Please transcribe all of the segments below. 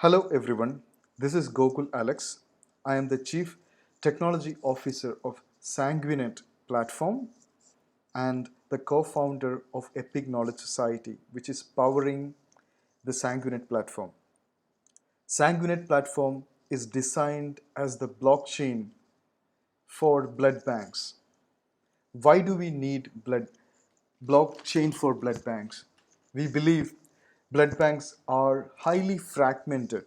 Hello everyone, this is Gokul Alex. I am the Chief Technology Officer of SanguiNet platform and the co-founder of Epic Knowledge Society, which is powering the SanguiNet platform. SanguiNet platform is designed as the blockchain for blood banks. Why do we need blockchain for blood banks? We believe blood banks are highly fragmented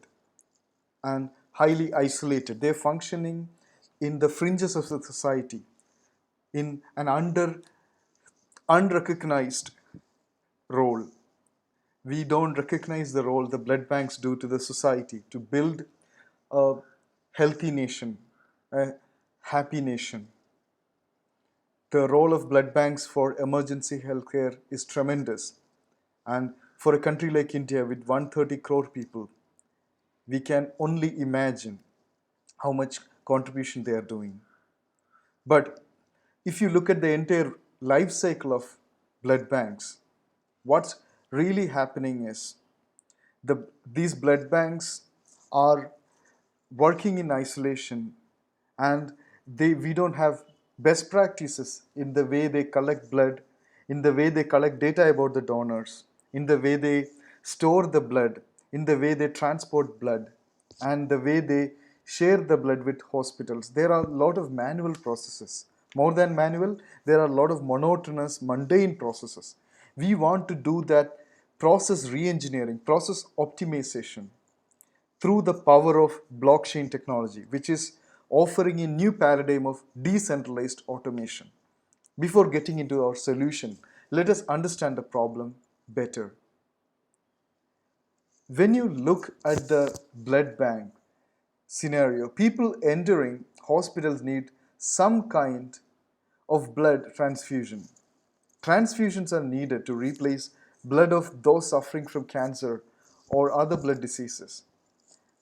and highly isolated. They're functioning in the fringes of the society, in an unrecognized role. We don't recognize the role the blood banks do to the society to build a healthy nation, a happy nation. The role of blood banks for emergency healthcare is tremendous. And for a country like India with 130 crore people, we can only imagine how much contribution they are doing. But if you look at the entire life cycle of blood banks, what's really happening is these blood banks are working in isolation and we don't have best practices in the way they collect blood, in the way they collect data about the donors, in the way they store the blood, in the way they transport blood, and the way they share the blood with hospitals. There are a lot of manual processes. More than manual, there are a lot of monotonous, mundane processes. We want to do that process re-engineering, process optimization through the power of blockchain technology, which is offering a new paradigm of decentralized automation. Before getting into our solution, let us understand the problem better. When you look at the blood bank scenario, people entering hospitals need some kind of blood transfusion. Transfusions are needed to replace blood of those suffering from cancer or other blood diseases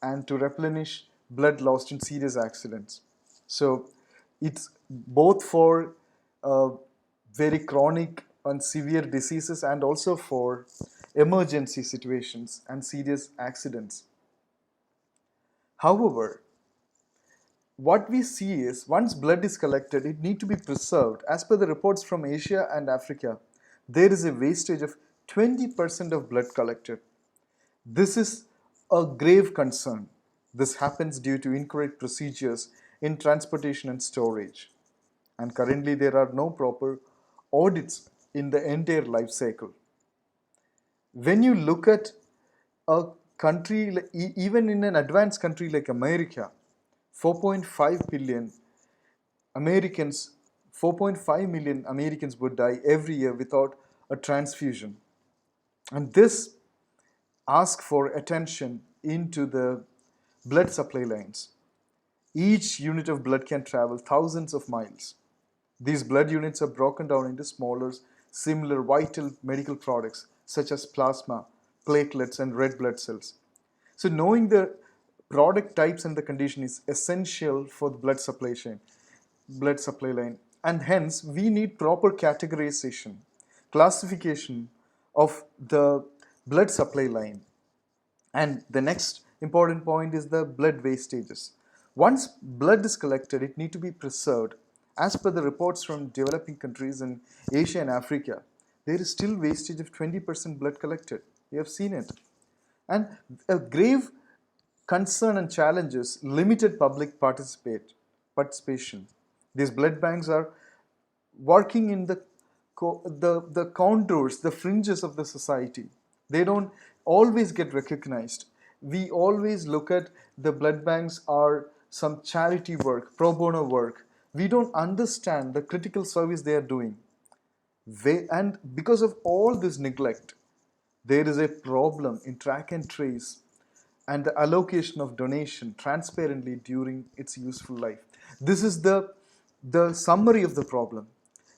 and to replenish blood lost in serious accidents. So it's both for very chronic and severe diseases and also for emergency situations and serious accidents. However, what we see is once blood is collected, it needs to be preserved. As per the reports from Asia and Africa, there is a wastage of 20% of blood collected. This is a grave concern. This happens due to incorrect procedures in transportation and storage. And currently, there are no proper audits in the entire life cycle. When you look at a country, even in an advanced country like America, 4.5 billion Americans, 4.5 million Americans would die every year without a transfusion. And this asks for attention into the blood supply lines. Each unit of blood can travel thousands of miles. These blood units are broken down into smaller, similar vital medical products such as plasma, platelets, and red blood cells. So knowing the product types and the condition is essential for the blood supply line. And hence, we need proper categorization, classification of the blood supply line. And the next important point is the blood wastages. Once blood is collected, it needs to be preserved. As per the reports from developing countries in Asia and Africa, there is still wastage of 20% blood collected. We have seen it. And a grave concern and challenge is limited public participation. These blood banks are working in the contours, the fringes of the society. They don't always get recognized. We always look at the blood banks are some charity work, pro bono work. We don't understand the critical service they are doing. And because of all this neglect, there is a problem in track and trace and the allocation of donation transparently during its useful life. This is the summary of the problem.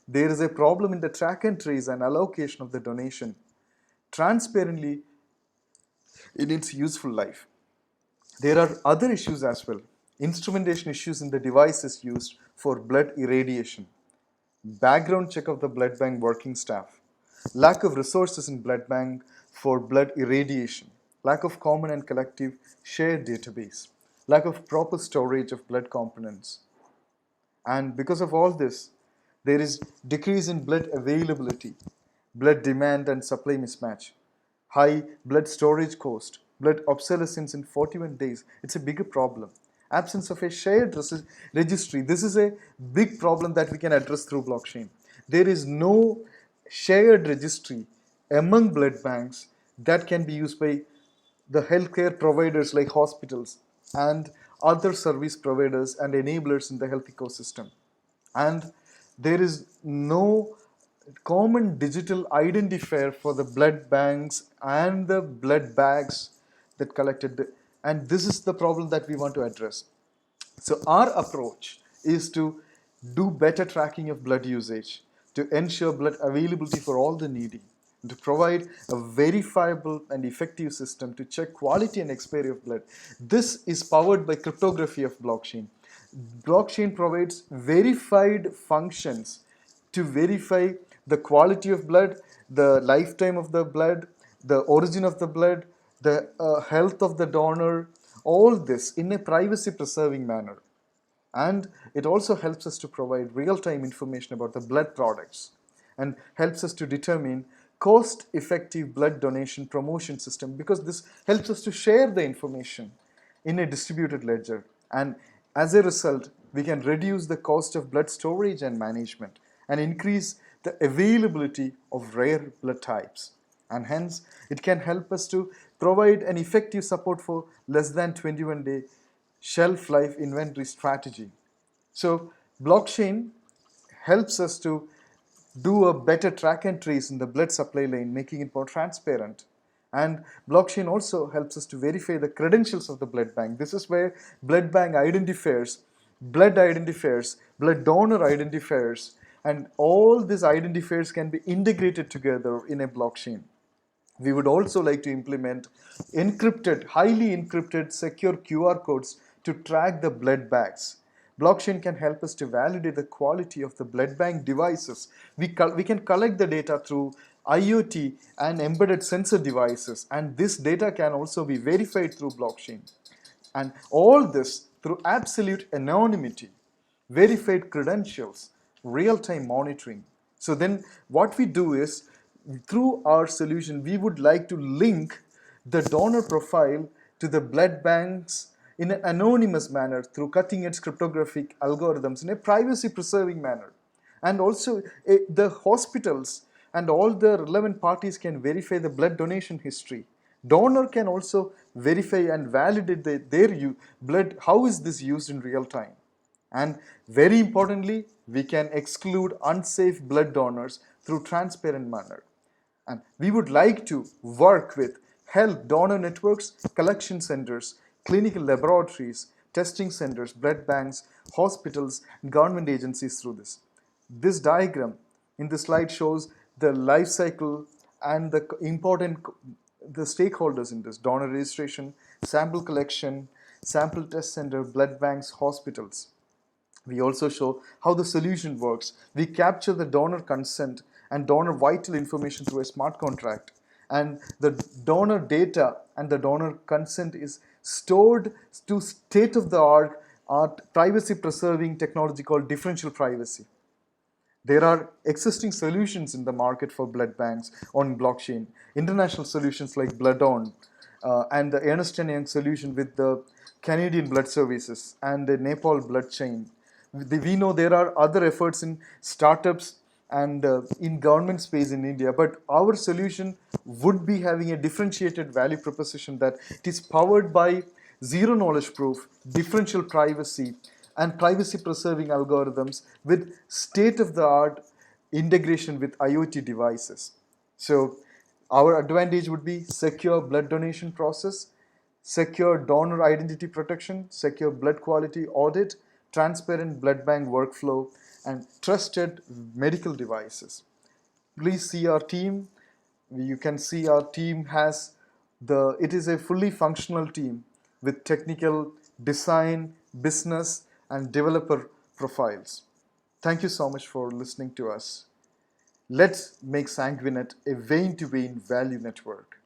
There is a problem in the track and trace and allocation of the donation transparently in its useful life. There are other issues as well. Instrumentation issues in the devices used for blood irradiation, background check of the blood bank working staff, lack of resources in blood bank for blood irradiation, lack of common and collective shared database, lack of proper storage of blood components. And because of all this, there is decrease in blood availability, blood demand and supply mismatch, high blood storage cost, blood obsolescence in 41 days. It's a bigger problem. Absence of a shared registry. This is a big problem that we can address through blockchain. There is no shared registry among blood banks that can be used by the healthcare providers like hospitals and other service providers and enablers in the health ecosystem. And there is no common digital identifier for the blood banks and the blood bags that collected. And this is the problem that we want to address. So our approach is to do better tracking of blood usage, to ensure blood availability for all the needy, and to provide a verifiable and effective system to check quality and expiry of blood. This is powered by cryptography of blockchain. Blockchain provides verified functions to verify the quality of blood, the lifetime of the blood, the origin of the blood, the health of the donor, all this in a privacy preserving manner. And it also helps us to provide real-time information about the blood products and helps us to determine cost-effective blood donation promotion system, because this helps us to share the information in a distributed ledger. And as a result, we can reduce the cost of blood storage and management and increase the availability of rare blood types. And hence, it can help us to provide an effective support for less than 21-day shelf life inventory strategy. So blockchain helps us to do a better track and trace in the blood supply lane, making it more transparent. And blockchain also helps us to verify the credentials of the blood bank. This is where blood bank identifiers, blood donor identifiers, and all these identifiers can be integrated together in a blockchain. We would also like to implement encrypted, highly encrypted, secure QR codes to track the blood bags. Blockchain can help us to validate the quality of the blood bank devices. We can collect the data through IoT and embedded sensor devices, and this data can also be verified through blockchain. And all this through absolute anonymity, verified credentials, real-time monitoring. So then what we do is, through our solution, we would like to link the donor profile to the blood banks in an anonymous manner through cutting-edge cryptographic algorithms in a privacy-preserving manner. And also, the hospitals and all the relevant parties can verify the blood donation history. Donor can also verify and validate their blood, how is this used in real time. And very importantly, we can exclude unsafe blood donors through transparent manner. And we would like to work with health donor networks, collection centers, clinical laboratories, testing centers, blood banks, hospitals, government agencies through this. This diagram in the slide shows the life cycle and the stakeholders in this: donor registration, sample collection, sample test center, blood banks, hospitals. We also show how the solution works. We capture the donor consent and donor vital information through a smart contract. And the donor data and the donor consent is stored to state-of-the-art privacy-preserving technology called differential privacy. There are existing solutions in the market for blood banks on blockchain. International solutions like Bloodon and the Ernst & Young solution with the Canadian Blood Services and the Nepal Blood Chain. We know there are other efforts in startups and in government space in India, but our solution would be having a differentiated value proposition that it is powered by zero knowledge proof, differential privacy, and privacy preserving algorithms with state-of-the-art integration with IoT devices. So our advantage would be secure blood donation process, secure donor identity protection, secure blood quality audit, transparent blood bank workflow, and trusted medical devices. Please see our team. You can see our team it is a fully functional team with technical, design, business, and developer profiles. Thank you so much for listening to us. Let's make SanguiNet a vein-to-vein value network.